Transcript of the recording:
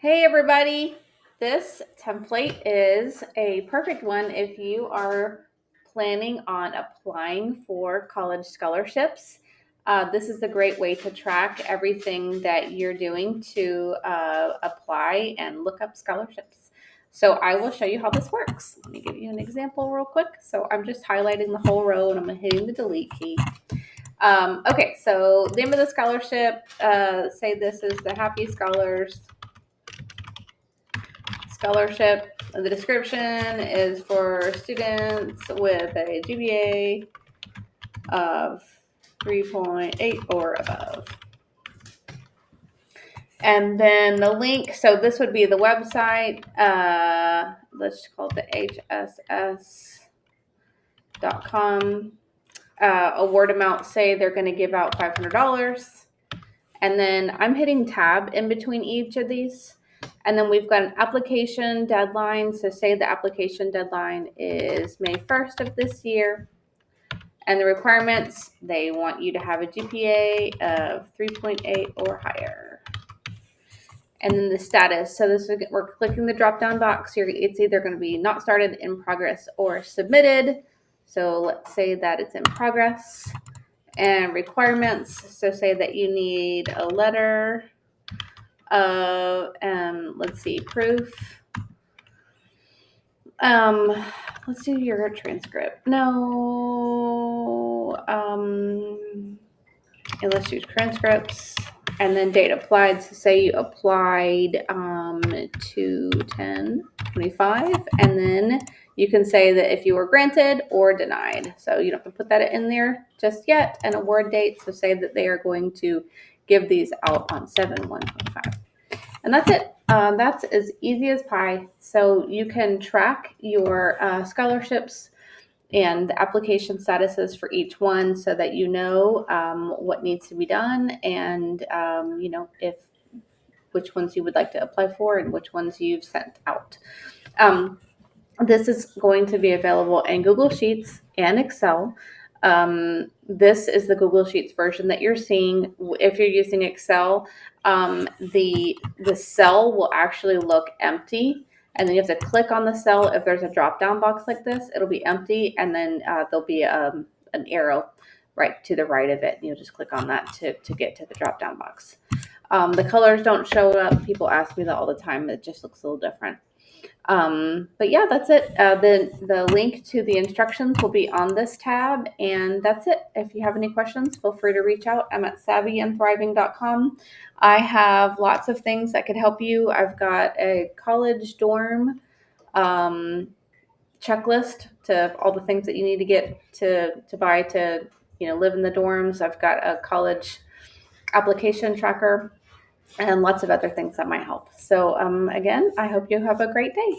Hey everybody, this template is a perfect one if you are planning on applying for college scholarships. This is a great way to track everything that you're doing to apply and look up scholarships. So I will show you how this works. Let me give you an example real quick. So I'm just highlighting the whole row and I'm hitting the delete key. Okay, so the name of the scholarship, say this is the Happy Scholars Scholarship. The description is for students with a GPA of 3.8 or above. And then the link, so this would be the website. Let's call it the hss.com. Award amount, say they're going to give out $500. And then I'm hitting tab in between each of these. And then we've got an application deadline. So say the application deadline is May 1st of this year. And the requirements, they want you to have a GPA of 3.8 or higher. And then the status. So this is, we're clicking the drop-down box here. It's either going to be not started, in progress, or submitted. So let's say that it's in progress. And requirements, so say that you need a letter of, let's see, proof. Let's do your transcript. No, and let's do transcripts. And then date applied, so say you applied to 10/25, and then you can say that if you were granted or denied. So you don't have to put that in there just yet. And award date, so say that they are going to give these out on 7/1/25. And that's it. That's as easy as pie. So you can track your scholarships and the application statuses for each one so that you know what needs to be done and if which ones you would like to apply for and which ones you've sent out. This is going to be available in Google Sheets and Excel. This is the Google Sheets version that you're seeing. If you're using Excel, the cell will actually look empty. And then you have to click on the cell. If there's a drop-down box like this, it'll be empty. And then there'll be an arrow right to the right of it. And you'll just click on that to get to the drop-down box. The colors don't show up. People ask me that all the time. It just looks a little different. But yeah, that's it. The link to the instructions will be on this tab, and that's it. If you have any questions, feel free to reach out. I'm at savvyandthriving.com. I have lots of things that could help you. I've got a college dorm checklist to all the things that you need to get to buy to live in the dorms. I've got a college application tracker and lots of other things that might help. So again, I hope you have a great day.